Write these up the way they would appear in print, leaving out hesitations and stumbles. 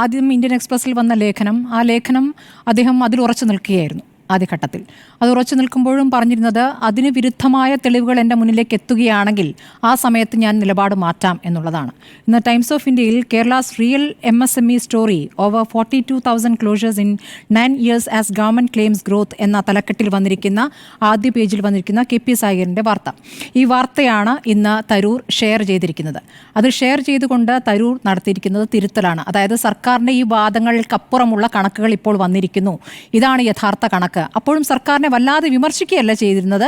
ആദ്യം ഇന്ത്യൻ എക്സ്പ്രസിൽ വന്ന ലേഖനം, ആ ലേഖനം അദ്ദേഹം അതിൽ ഉറച്ചു നിൽക്കുകയായിരുന്നു. ആദ്യഘട്ടത്തിൽ അത് ഉറച്ചു നിൽക്കുമ്പോഴും പറഞ്ഞിരുന്നത് അതിന് വിരുദ്ധമായ തെളിവുകൾ എൻ്റെ മുന്നിലേക്ക് എത്തുകയാണെങ്കിൽ ആ സമയത്ത് ഞാൻ നിലപാട് മാറ്റാം എന്നുള്ളതാണ്. ഇന്ന് ടൈംസ് ഓഫ് ഇന്ത്യയിൽ Kerala's real MSME story over 42,000 closures in 9 years as government claims growth എന്ന തലക്കെട്ടിൽ വന്നിരിക്കുന്ന ആദ്യ പേജിൽ വന്നിരിക്കുന്ന KP സാഗറിൻ്റെ വാർത്ത. ഈ വാർത്തയാണ് ഇന്ന് തരൂർ ഷെയർ ചെയ്തിരിക്കുന്നത്. അത് ഷെയർ ചെയ്തുകൊണ്ട് തരൂർ നടത്തിയിരിക്കുന്നത് തിരുത്തലാണ്. അതായത് സർക്കാരിൻ്റെ ഈ വാദങ്ങൾക്കപ്പുറമുള്ള കണക്കുകൾ ഇപ്പോൾ വന്നിരിക്കുന്നു, ഇതാണ് യഥാർത്ഥ കണക്ക്. അപ്പോഴും സർക്കാരിനെ വല്ലാതെ വിമർശിക്കുകയല്ല ചെയ്തിരുന്നത്.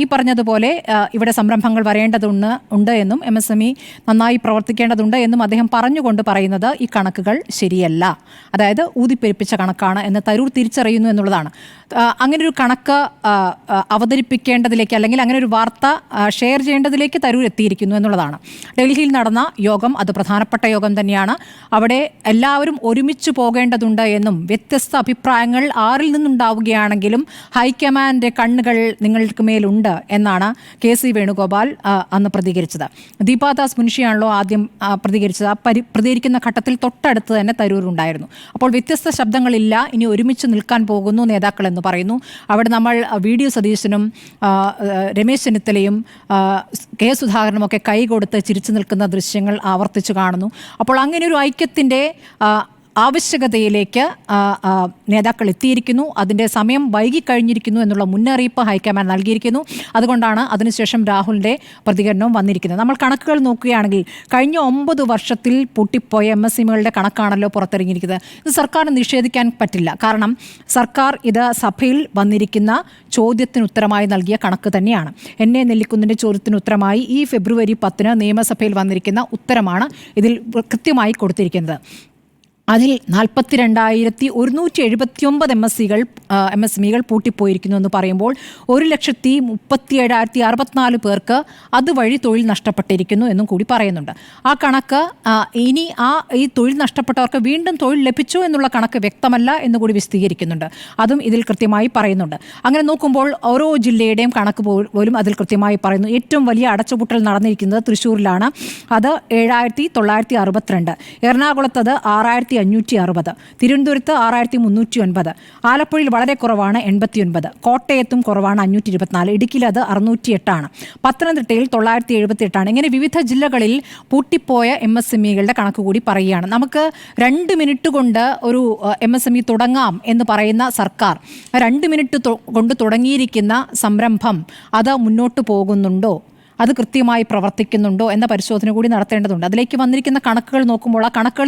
ഈ പറഞ്ഞതുപോലെ ഇവിടെ സംരംഭങ്ങൾ വരേണ്ടതുണ്ട് എന്നും MSME നന്നായി പ്രവർത്തിക്കേണ്ടതുണ്ട് എന്നും അദ്ദേഹം പറഞ്ഞുകൊണ്ട് പറയുന്നത് ഈ കണക്കുകൾ ശരിയല്ല, അതായത് ഊതിപ്പെരുപ്പിച്ച കണക്കാണ് എന്ന് തരൂർ തിരിച്ചറിയുന്നു എന്നുള്ളതാണ്. അങ്ങനെ ഒരു കണക്ക് അവതരിപ്പിക്കേണ്ടതിലേക്ക് അല്ലെങ്കിൽ അങ്ങനെ ഒരു വാർത്ത ഷെയർ ചെയ്യേണ്ടതിലേക്ക് തരൂർ എത്തിയിരിക്കുന്നു എന്നുള്ളതാണ്. ഡൽഹിയിൽ നടന്ന യോഗം അത് പ്രധാനപ്പെട്ട യോഗം തന്നെയാണ്. അവിടെ എല്ലാവരും ഒരുമിച്ച് പോകേണ്ടതുണ്ട് എന്നും വ്യത്യസ്ത അഭിപ്രായങ്ങൾ ആരിൽ നിന്നുണ്ടാവുകയാണെങ്കിലും ഹൈക്കമാൻഡ് കണ്ണുകൾ നിങ്ങൾക്ക് മേലുണ്ട് എന്നാണ് KC വേണുഗോപാൽ അന്ന് പ്രതികരിച്ചത്. ദീപാദാസ് മുൻഷിയാണല്ലോ ആദ്യം പ്രതികരിച്ചത്. ആ പ്രതികരിക്കുന്ന ഘട്ടത്തിൽ തൊട്ടടുത്ത് തന്നെ തരൂർ ഉണ്ടായിരുന്നു. അപ്പോൾ വ്യത്യസ്ത ശബ്ദങ്ങളില്ല, ഇനി ഒരുമിച്ച് നിൽക്കാൻ പോകുന്നു നേതാക്കൾ എന്ന് പറയുന്നു. അവിടെ നമ്മൾ VD സതീശനും രമേശ് ചെന്നിത്തലയും K സുധാകരനും ഒക്കെ കൈകൊടുത്ത് ചിരിച്ചു നിൽക്കുന്ന ദൃശ്യങ്ങൾ ആവർത്തിച്ചു കാണുന്നു. അപ്പോൾ അങ്ങനെ ഒരു ഐക്യത്തിൻ്റെ ആവശ്യകതയിലേക്ക് നേതാക്കൾ എത്തിയിരിക്കുന്നു. അതിൻ്റെ സമയം വൈകിക്കഴിഞ്ഞിരിക്കുന്നു എന്നുള്ള മുന്നറിയിപ്പ് ഹൈക്കമാൻഡ് നൽകിയിരിക്കുന്നു. അതുകൊണ്ടാണ് അതിനുശേഷം രാഹുലിൻ്റെ പ്രതികരണവും വന്നിരിക്കുന്നത്. നമ്മൾ കണക്കുകൾ നോക്കുകയാണെങ്കിൽ കഴിഞ്ഞ 9 വർഷത്തിൽ പൊട്ടിപ്പോയ MSMEകളുടെ കണക്കാണല്ലോ പുറത്തിറങ്ങിയിരിക്കുന്നത്. ഇത് സർക്കാരിന് നിഷേധിക്കാൻ പറ്റില്ല. കാരണം സർക്കാർ ഇത് സഭയിൽ വന്നിരിക്കുന്ന ചോദ്യത്തിന് ഉത്തരമായി നൽകിയ കണക്ക് തന്നെയാണ്. NA നെല്ലിക്കുന്നിൻ്റെ ചോദ്യത്തിന് ഉത്തരമായി ഈ ഫെബ്രുവരി 10 നിയമസഭയിൽ വന്നിരിക്കുന്ന ഉത്തരമാണ് ഇതിൽ കൃത്യമായി കൊടുത്തിരിക്കുന്നത്. അതിൽ 42,179 MSMEകൾ പൂട്ടിപ്പോയിരിക്കുന്നു എന്ന് പറയുമ്പോൾ 1,37,064 പേർക്ക് അതുവഴി തൊഴിൽ നഷ്ടപ്പെട്ടിരിക്കുന്നു എന്നും കൂടി പറയുന്നുണ്ട്. ആ കണക്ക് ഇനി ഈ തൊഴിൽ നഷ്ടപ്പെട്ടവർക്ക് വീണ്ടും തൊഴിൽ ലഭിച്ചു എന്നുള്ള കണക്ക് വ്യക്തമല്ല എന്നുകൂടി വിശദീകരിക്കുന്നുണ്ട്. അതും ഇതിൽ കൃത്യമായി പറയുന്നുണ്ട്. അങ്ങനെ നോക്കുമ്പോൾ ഓരോ ജില്ലയുടെയും കണക്ക് പോലും അതിൽ കൃത്യമായി പറയുന്നു. ഏറ്റവും വലിയ അടച്ചുപൂട്ടൽ നടന്നിരിക്കുന്നത് തൃശ്ശൂരിലാണ്. അത് 7,962, എറണാകുളത്തത് 6,560, തിരുവനന്തപുരത്ത് 6,309, ആലപ്പുഴയിൽ വളരെ കുറവാണ് 89, കോട്ടയത്തും കുറവാണ് 524, ഇടുക്കിയിൽ അത് 608, പത്തനംതിട്ടയിൽ 978. ഇങ്ങനെ വിവിധ ജില്ലകളിൽ പൂട്ടിപ്പോയ MSMEകളുടെ കണക്ക് കൂടി പറയുകയാണ്. നമുക്ക് 2 മിനിറ്റ് കൊണ്ട് ഒരു MSME തുടങ്ങാം എന്ന് പറയുന്ന സർക്കാർ 2 മിനിറ്റ് കൊണ്ട് തുടങ്ങിയിരിക്കുന്ന സംരംഭം അത് മുന്നോട്ട് പോകുന്നുണ്ടോ, അത് കൃത്യമായി പ്രവർത്തിക്കുന്നുണ്ടോ എന്ന പരിശോധന കൂടി നടത്തേണ്ടതുണ്ട്. അതിലേക്ക് വന്നിരിക്കുന്ന കണക്കുകൾ നോക്കുമ്പോൾ ആ കണക്കുകൾ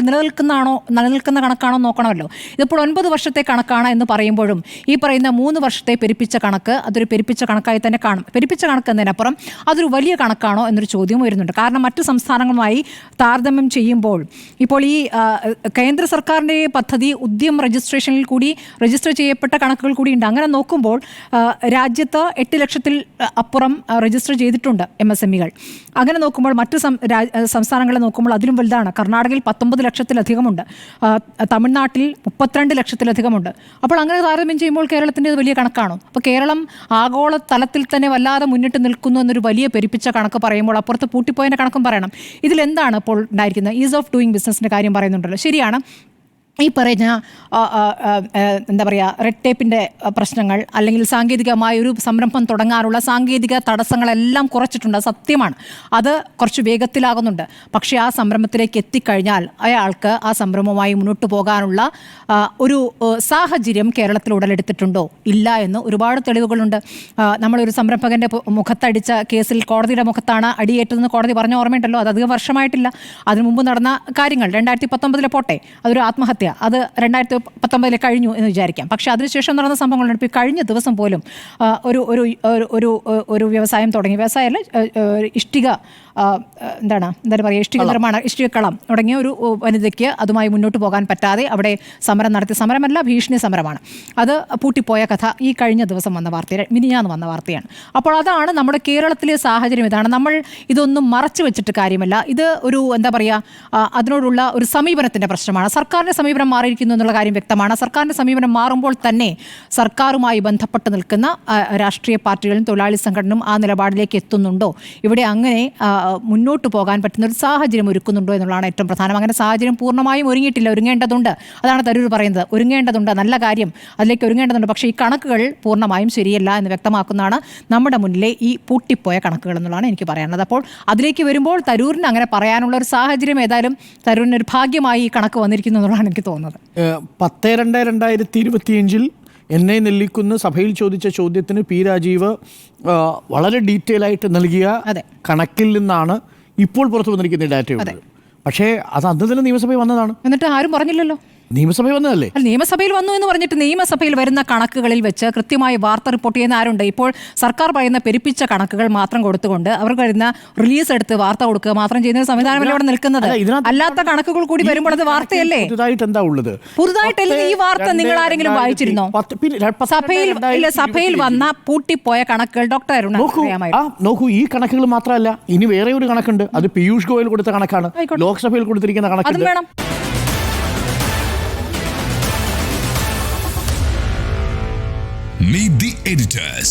നിലനിൽക്കുന്ന കണക്കാണോ നോക്കണമല്ലോ. ഇതിപ്പോൾ 9 വർഷത്തെ കണക്കാണ് എന്ന് പറയുമ്പോഴും ഈ പറയുന്ന 3 വർഷത്തെ പെരുപ്പിച്ച കണക്ക് അതൊരു പെരുപ്പിച്ച കണക്കായി തന്നെ കാണും. പെരുപ്പിച്ച കണക്ക് എന്നതിനപ്പുറം അതൊരു വലിയ കണക്കാണോ എന്നൊരു ചോദ്യം വരുന്നുണ്ട്. കാരണം മറ്റു സംസ്ഥാനങ്ങളുമായി താരതമ്യം ചെയ്യുമ്പോൾ ഇപ്പോൾ ഈ കേന്ദ്ര സർക്കാരിൻ്റെ പദ്ധതി ഉദ്യം രജിസ്ട്രേഷനിൽ കൂടി രജിസ്റ്റർ ചെയ്യപ്പെട്ട കണക്കുകൾ കൂടി ഉണ്ട്. അങ്ങനെ നോക്കുമ്പോൾ രാജ്യത്ത് 8 ലക്ഷത്തിൽ അപ്പുറം രജിസ്റ്റർ ചെയ്തിട്ടുണ്ട് MSMEകൾ. അങ്ങനെ നോക്കുമ്പോൾ മറ്റു സംസ്ഥാനങ്ങളെ നോക്കുമ്പോൾ അതിലും വലുതാണ്. കർണാടകയിൽ 19 ലക്ഷത്തിലധികമുണ്ട്, തമിഴ്നാട്ടിൽ 32 ലക്ഷത്തിലധികമുണ്ട്. അപ്പോൾ അങ്ങനെ താരതമ്യം ചെയ്യുമ്പോൾ കേരളത്തിൻ്റെ വലിയ കണക്കാണോ? അപ്പോൾ കേരളം ആഗോള തലത്തിൽ തന്നെ വല്ലാതെ മുന്നിട്ട് നിൽക്കുന്നു എന്നൊരു വലിയ പെരുപ്പിച്ച കണക്ക് പറയുമ്പോൾ അപ്പുറത്ത് പൂട്ടിപ്പോയതിൻ്റെ കണക്കും പറയണം. ഇതിലെന്താണ് ഇപ്പോൾ ഉണ്ടായിരിക്കുന്നത്? ഈസ് ഓഫ് ഡൂയിങ് ബിസിനസിൻ്റെ കാര്യം പറയുന്നുണ്ടല്ലോ, ശരിയാണ്. ഈ പറയുന്ന എന്താ പറയുക, റെഡ് ടേപ്പിൻ്റെ പ്രശ്നങ്ങൾ അല്ലെങ്കിൽ സാങ്കേതികമായ ഒരു സംരംഭം തുടങ്ങാനുള്ള സാങ്കേതിക തടസ്സങ്ങളെല്ലാം കുറച്ചിട്ടുണ്ട്, സത്യമാണ്. അത് കുറച്ച് വേഗത്തിലാകുന്നുണ്ട്. പക്ഷേ ആ സംരംഭത്തിലേക്ക് എത്തിക്കഴിഞ്ഞാൽ അയാൾക്ക് ആ സംരംഭവുമായി മുന്നോട്ട് പോകാനുള്ള ഒരു സാഹചര്യം കേരളത്തിൽ ഉടലെടുത്തിട്ടുണ്ടോ ഇല്ല എന്ന് ഒരുപാട് തെളിവുകളുണ്ട്. നമ്മളൊരു സംരംഭകൻ്റെ മുഖത്തടിച്ച കേസിൽ കോടതിയുടെ മുഖത്താണ് അടിയേറ്റതെന്ന് കോടതി പറഞ്ഞ ഓർമ്മയുണ്ടല്ലോ. അത് അധികം വർഷമായിട്ടില്ല. അതിനു മുമ്പ് നടന്ന കാര്യങ്ങൾ 2019 പോട്ടെ, അതൊരു ആത്മഹത്യ, അത് 2019 കഴിഞ്ഞു എന്ന് വിചാരിക്കാം. പക്ഷേ അതിനുശേഷം നടന്ന സംഭവങ്ങളുണ്ട്. ഇപ്പോൾ കഴിഞ്ഞ ദിവസം പോലും ഒരു വ്യവസായം തുടങ്ങി, വ്യവസായമല്ല, ഇഷ്ടിക ഇഷ്ടിക നിർമ്മാണ, ഇഷ്ടികക്കളം തുടങ്ങിയ ഒരു വനിതയ്ക്ക് അതുമായി മുന്നോട്ട് പോകാൻ പറ്റാതെ അവിടെ സമരം നടത്തി. സമരമല്ല, ഭീഷണി സമരമാണ്. അത് പൂട്ടിപ്പോയ കഥ ഈ കഴിഞ്ഞ ദിവസം വന്ന വാർത്ത, മിനിഞ്ഞാന്ന് വന്ന വാർത്തയാണ്. അപ്പോൾ അതാണ് നമ്മുടെ കേരളത്തിലെ സാഹചര്യം. ഇതാണ്. നമ്മൾ ഇതൊന്നും മറച്ചു വെച്ചിട്ട് കാര്യമല്ല. ഇത് ഒരു എന്താ പറയുക, അതിനോടുള്ള ഒരു സമീപനത്തിൻ്റെ പ്രശ്നമാണ്. സർക്കാരിൻ്റെ സമീപനം സമീപനം മാറിയിരിക്കുന്നു എന്നുള്ള കാര്യം വ്യക്തമാണ്. സർക്കാരിൻ്റെ സമീപനം മാറുമ്പോൾ തന്നെ സർക്കാരുമായി ബന്ധപ്പെട്ട് നിൽക്കുന്ന രാഷ്ട്രീയ പാർട്ടികളും തൊഴിലാളി സംഘടനയും ആ നിലപാടിലേക്ക് എത്തുന്നുണ്ടോ, ഇവിടെ അങ്ങനെ മുന്നോട്ട് പോകാൻ പറ്റുന്ന ഒരു സാഹചര്യം ഒരുക്കുന്നുണ്ടോ എന്നുള്ളതാണ് ഏറ്റവും പ്രധാനം. അങ്ങനെ സാഹചര്യം പൂർണ്ണമായും ഒരുങ്ങിയിട്ടില്ല, ഒരുങ്ങേണ്ടതുണ്ട്. അതാണ് തരൂർ പറയുന്നത്. ഒരുങ്ങേണ്ടതുണ്ട്, നല്ല കാര്യം, അതിലേക്ക് ഒരുങ്ങേണ്ടതുണ്ട്. പക്ഷേ ഈ കണക്കുകൾ പൂർണ്ണമായും ശരിയല്ല എന്ന് വ്യക്തമാക്കുന്നതാണ് നമ്മുടെ മുന്നിലെ ഈ പൂട്ടിപ്പോയ കണക്കുകൾ എന്നുള്ളതാണ് എനിക്ക് പറയാനുള്ളത്. അപ്പോൾ അതിലേക്ക് വരുമ്പോൾ തരൂരിന് അങ്ങനെ പറയാനുള്ള ഒരു സാഹചര്യം ഏതായാലും തരൂരിന് ഒരു ഭാഗ്യമായി ഈ കണക്ക് വന്നിരിക്കുന്നു എന്നുള്ളതാണ് എനിക്ക് തോന്നുന്നത്. 10/2/2025 എന്നെ നെല്ലിക്കുന്ന് സഭയിൽ ചോദിച്ച ചോദ്യത്തിന് പി രാജീവ് വളരെ ഡീറ്റെയിൽ ആയിട്ട് നൽകിയ കണക്കിൽ നിന്നാണ് ഇപ്പോൾ പുറത്തു വന്നിരിക്കുന്ന ഡാറ്റയുള്ളത്. പക്ഷേ അത് അന്ന് തന്നെ നിയമസഭയിൽ വന്നതാണ്. എന്നിട്ട് ആരും പറഞ്ഞില്ലല്ലോ. നിയമസഭയിൽ വന്നതല്ലേ? നിയമസഭയിൽ വന്നു എന്ന് പറഞ്ഞിട്ട് നിയമസഭയിൽ വരുന്ന കണക്കുകളിൽ വെച്ച് കൃത്യമായി വാർത്ത റിപ്പോർട്ട് ചെയ്യുന്ന ആരുണ്ട്? ഇപ്പോൾ സർക്കാർ പറയുന്ന പെരുപ്പിച്ച കണക്കുകൾ മാത്രം കൊടുത്തുകൊണ്ട് അവർക്ക് വരുന്ന റിലീസ് എടുത്ത് വാർത്ത കൊടുക്കുക മാത്രം ചെയ്യുന്ന സംവിധാനമല്ല ഇവിടെ നിൽക്കുന്നത്. അല്ലാത്ത കണക്കുകൾ കൂടി വരുമ്പോൾ അത് വാർത്തയല്ലേ? പുതുതായിട്ട് എന്താ ഉള്ളത്? പുതുതായിട്ടല്ലേ ഈ വാർത്ത നിങ്ങൾ ആരെങ്കിലും വായിച്ചിരുന്നോ? സഭയിൽ വന്ന പൂട്ടിപ്പോയ കണക്കുകൾ ഡോക്ടർ അരുൺ നോക്കൂ. ഈ കണക്കുകൾ മാത്രമല്ല, ഇനി വേറെ ഒരു കണക്കുണ്ട്. അത് പീയൂഷ് ഗോയൽ കൊടുത്ത കണക്കാണ്, ലോക്സഭയിൽ കൊടുത്തിരിക്കുന്ന കണക്ക്. Meet the editors.